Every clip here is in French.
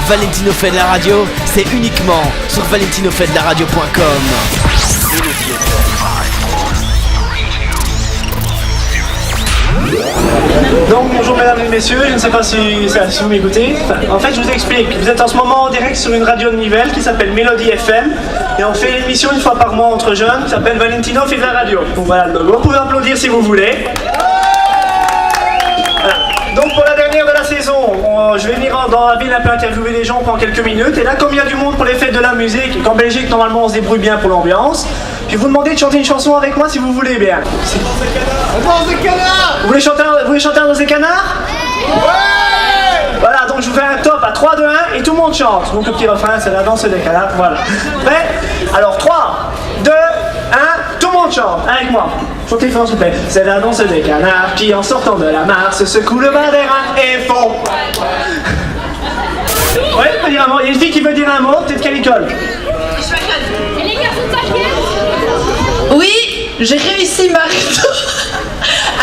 Valentino fait de la radio, c'est uniquement sur valentinofaidelaradio.com. Donc bonjour mesdames et messieurs, je ne sais pas si vous m'écoutez. En fait je vous explique, vous êtes en ce moment en direct sur une radio de Nivelles qui s'appelle Mélodie FM et on fait une émission une fois par mois entre jeunes qui s'appelle Valentino fait de la radio. Donc voilà, vous pouvez applaudir si vous voulez. Voilà. Donc pour la dernière de la saison, je vais venir dans la ville un peu interviewer les gens pendant quelques minutes. Et là comme il y a du monde pour les fêtes de la musique et qu'en Belgique normalement on se débrouille bien pour l'ambiance, je vais vous demander de chanter une chanson avec moi si vous voulez bien. Danse des canards. Vous voulez chanter un Danse des canards? Ouais. Voilà, donc je vous fais un top à 3, 2, 1 et tout le monde chante. Donc le petit refrain c'est la danse des canards, voilà. Prêt? Alors 3, 2, 1, tout le monde chante avec moi. Chantez fort s'il vous plaît. C'est la danse des canards qui en sortant de la mare se secouent le bas des reins et font. Ouais, tu peux dire un mot. Il y a une fille qui veut dire un mot, peut-être quelle école? Et les garçons de 5e? Oui, j'ai réussi ma rito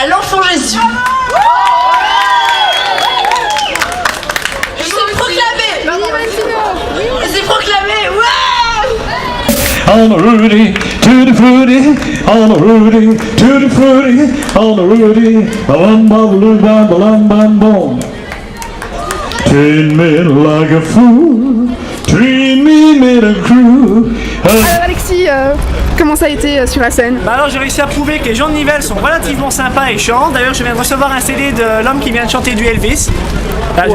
à l'enfant Jésus. Je l'ai proclamé. Je l'ai proclamé, ouais. On the Rudy, to the fruity, on the Rudy, to the fruity, on the Rudy, bam bam bam bam bam bam. Treat me like a fool, treat me like a crew. Alors Alexis, comment ça a été sur la scène? Bah alors j'ai réussi à prouver que les gens de Nivelles sont relativement sympas et chantent. D'ailleurs je viens de recevoir un CD de l'homme qui vient de chanter du Elvis. Là,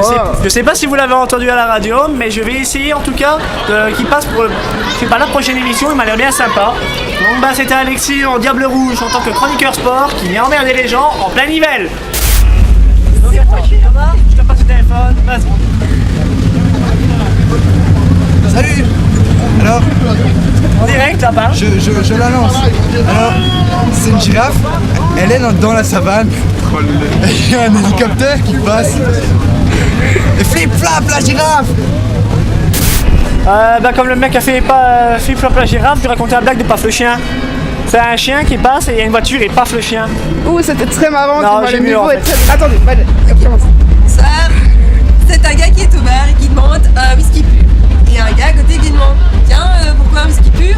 je sais pas si vous l'avez entendu à la radio, mais je vais essayer en tout cas qu'il passe pour la prochaine émission, il m'a l'air bien sympa. Donc bah c'était Alexis en Diable Rouge en tant que chroniqueur sport qui vient emmerder les gens en plein Nivelles. Donc attends, je te passe le téléphone, vas-y. Salut. Alors, En direct là-bas. je la lance. Alors, c'est une girafe, elle est dans la savane. Il y a un hélicoptère qui passe. Et flip-flap la girafe. Bah comme le mec a fait flip-flop la girafe, je vais raconter la blague de Paf le chien. C'est un chien qui passe et il y a une voiture et paf le chien. Ouh, c'était très marrant. Non, le j'ai mieux, niveau en est fait. très... Attendez, allez, on commence. Ça, c'est un gars qui est au bar et qui demande un whisky pur. Et il y a un gars à côté qui demande tiens, pourquoi un whisky pur?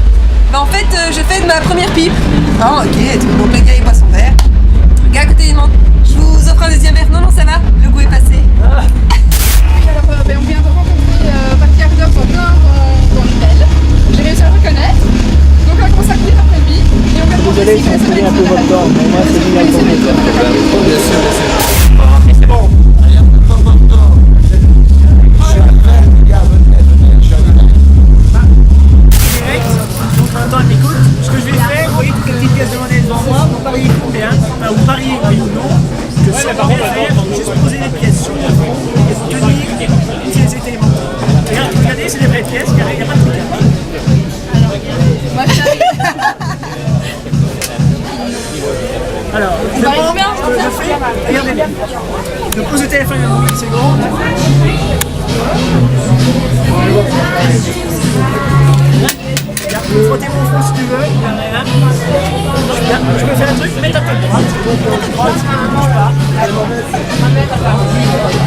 Bah en fait, je fais de ma première pipe. Ah ok, donc le gars il boit son verre. Le gars à côté il demande je vous offre un deuxième verre? Non, non, ça va, le goût est passé. Alors, on vient de rencontrer Patrick Ardov en plein dans Nivelles. J'ai réussi à le reconnaître. Donc on a commencé à courir après lui. Et on vient de montrer ici que c'est un peu votre temps, mais moi c'est génial pour vous. Bien sûr. C'est bon. Direct, donc maintenant elle m'écoute. Ce que je vais faire, vous voyez toutes les petites pièces demandées devant moi, vous pariez combien, enfin vous pariez oui ou non, que ce que je vais faire, juste poser des pièces sur le front et vous tenir si elles étaient aimantées. Regardez, c'est des vraies pièces, il n'y a pas de truc. Alors, je fais, regardez bien. Je pose le téléphone à 1 seconde. Frotter mon front si tu veux. Je peux faire un truc, mets ta tête droite. Droite, bouge pas.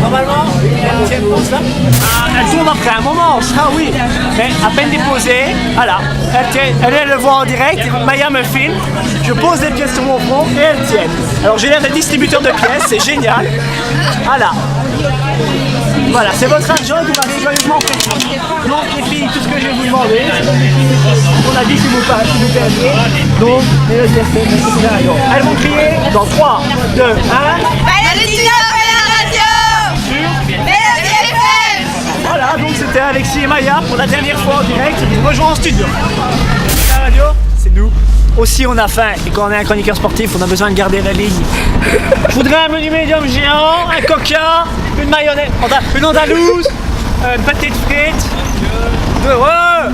Normalement, elle tient une pause là. Elle tourne après un moment, ah oui. Mais à peine déposée, voilà. Elle le voit en direct, Maya me filme. Je pose des pièces sur mon front et elles tiennent. Alors j'ai l'air d'un distributeur de pièces, c'est génial. Voilà. Voilà, c'est votre argent que vous m'avez joyeusement prêté. Donc les filles, tout ce que je vais vous demander, on a dit si vous perdiez. Donc, Mélodie FM, merci de la radio. Elles vont crier dans 3, 2, 1. Valentino fait la radio Sur Mélodie FM. Voilà, donc c'était Alexis et Maya pour la dernière fois en direct. Je vous rejoins en studio. La radio, c'est nous. Aussi on a faim et quand on est un chroniqueur sportif on a besoin de garder la ligne. Je voudrais un menu médium géant, un coca, une mayonnaise, une andalouse, une pâté de frites,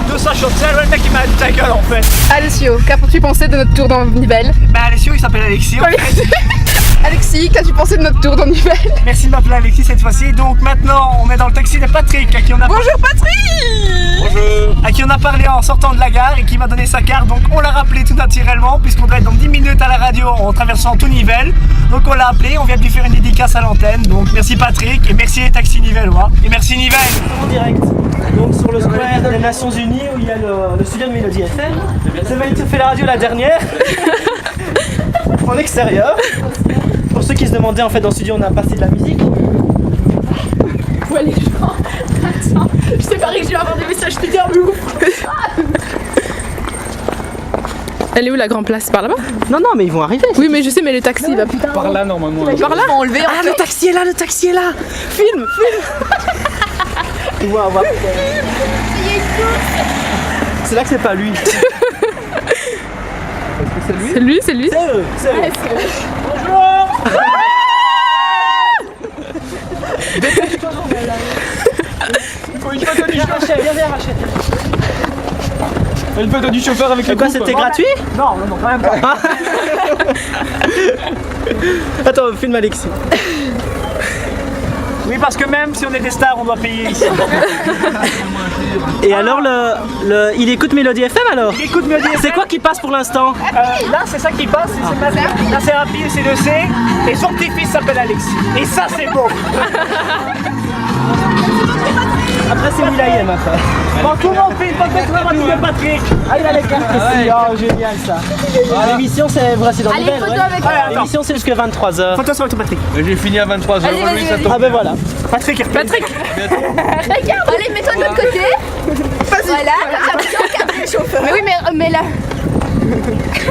deux sachets de sel, le mec il m'a dit ta gueule en fait. Alessio, qu'as-tu pensé de notre tour dans Nivelles? Bah Alessio il s'appelle Alexis en fait. Alexis, qu'as-tu pensé de notre tour dans Nivelles? Merci de m'appeler Alexis cette fois-ci. Donc maintenant on est dans le taxi de Patrick à qui on a Bonjour Patrick! Bonjour. À qui on a parlé en sortant de la gare et qui m'a donné sa carte. Donc on l'a rappelé tout naturellement puisqu'on doit être dans 10 minutes à la radio en traversant tout Nivelles. Donc on l'a appelé, on vient de lui faire une dédicace à l'antenne. Donc merci Patrick et merci les taxis nivellois et merci Nivelles. direct. Donc sur le square des Nations Unies où il y a le studio de Mélodie FM. C'est Valentino fait la radio la dernière. En extérieur. Pour ceux qui se demandaient, en fait, dans le studio, on a passé de la musique. Ouais, les gens. Attends, je sais pas que je vais avoir des messages Twitter, mais ouf. Elle est où la grande place? Par là-bas? Non, mais ils vont arriver. Oui, mais je sais, mais le taxi va plus tard. Par là, normalement. Par là? Enlever. Ah, le taxi est là, Filme. On va. C'est là que c'est pas lui. C'est lui, c'est lui. C'est eux. Ouais, c'est eux. Bonjour. Il faut une photo du chauffeur. Viens, Rachel. Une photo du chauffeur avec le Quoi, c'était gratuit? Non, quand même pas. Attends, filme Alexis. Oui, parce que même si on est des stars, on doit payer ici. Et alors, il écoute Mélodie FM alors? Il écoute Mélodie FM. C'est quoi qui passe pour l'instant? Là, c'est ça qui passe. Là, c'est rapide, c'est le C. Et son petit-fils s'appelle Alexis. Et ça, c'est beau. Après, c'est Will.i.am après. Bon, tout le monde fait une photo de Patrick. Ah, il a les cartes ici. Oh, génial ça. L'émission, c'est vrai, c'est dans Allez, l'hiver. photo avec moi. L'émission, c'est jusqu'à 23h. Photo sur Patrick. J'ai fini à 23h. Allez, vas-y. Ah, ben voilà. Patrick, Regarde, allez, mets-toi de l'autre côté. Voilà, comme ça, on capte le chauffeur. Mais oui, mais là.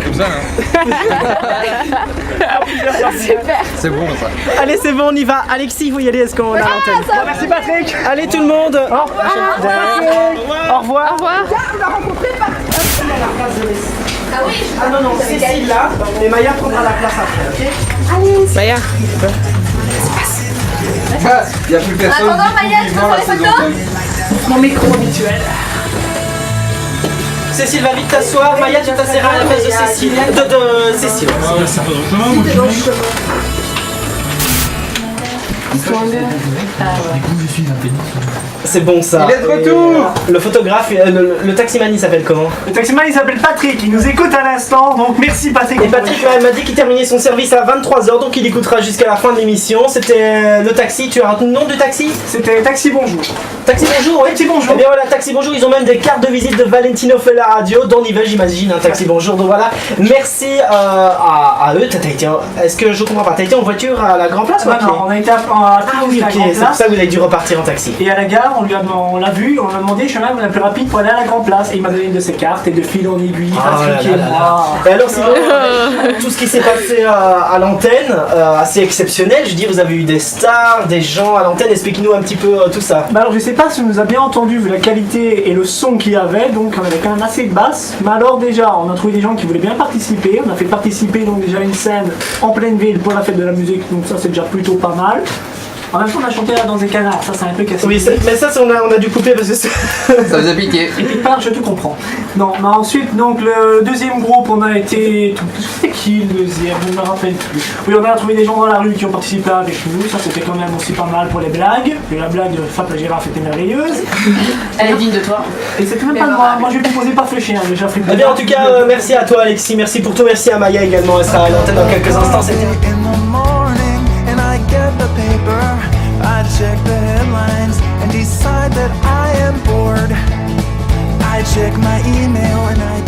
Comme ça, hein. Super. C'est bon ça. Allez, c'est bon, on y va. Alexis, il faut y aller, est-ce qu'on a l'antenne? ça va. Merci Patrick. Allez tout le monde. Au revoir. Au revoir. Au revoir. Ah oui, Ah non, Cécile là. Et Maya prendra la place après, ok? Maya. Il y a plus En personne. attendant, Maya, tu veux faire les photos? Mon micro habituel. Cécile va vite t'asseoir. Maya, tu t'asseoiras à la place de Cécile. De Cécile. C'est bon ça. Il est de retour. Le photographe, le taximan, il s'appelle comment? Le taximan il s'appelle Patrick, il nous écoute à l'instant, donc merci Patrick. Et Patrick m'a dit qu'il terminait son service à 23h, donc il écoutera jusqu'à la fin de l'émission. C'était le taxi, tu as un nom de taxi? C'était Taxi Bonjour. Taxi Bonjour, oui. Taxi Bonjour. Eh bien voilà, Taxi Bonjour, ils ont même des cartes de visite de Valentino fait la radio, dans Nivelles j'imagine, un Taxi Bonjour. Donc voilà, merci à eux. Est-ce que je comprends pas, t'as été en voiture à la Grand Place ou à pied? Non, on a été à Ah oui, la ok, Grand c'est pour Place. ça que vous avez dû repartir en taxi. Et à la gare, on l'a vu, on a demandé le chemin le plus rapide pour aller à la Grand Place. Et il m'a donné une de ses cartes et de fil en aiguille, Patrick et moi. Et alors sinon, tout ce qui s'est passé à l'antenne, assez exceptionnel, je dis, vous avez eu des stars, des gens à l'antenne, explique-nous un petit peu tout ça. Bah alors je sais pas si on nous a bien entendu vu la qualité et le son qu'il y avait, donc on avait quand même assez de basse. Mais alors déjà, on a trouvé des gens qui voulaient bien participer, on a fait participer donc déjà une scène en pleine ville pour la fête de la musique, donc ça c'est déjà plutôt pas mal. En même temps on a chanté là dans des canards, ça c'est un peu cassé. Oui, mais ça on a dû couper parce que c'est... Ça faisait pitié. Et puis part, je te comprends. Non, mais ensuite, donc le deuxième groupe, on a été. C'était qui le deuxième? Je ne me rappelle plus. Oui, on a trouvé des gens dans la rue qui ont participé avec nous. Ça, c'était quand même aussi pas mal pour les blagues. Et la blague de Fab la girafe était merveilleuse. Elle est digne de toi. Et c'est quand même pas de moi. Moi, je vais te proposer pas le chien, déjà fait. Eh bien en tout cas, merci à toi Alexis, merci pour tout, merci à Maya également, elle sera à l'antenne dans quelques instants. C'était... I check the headlines and decide that I am bored. I check my email and I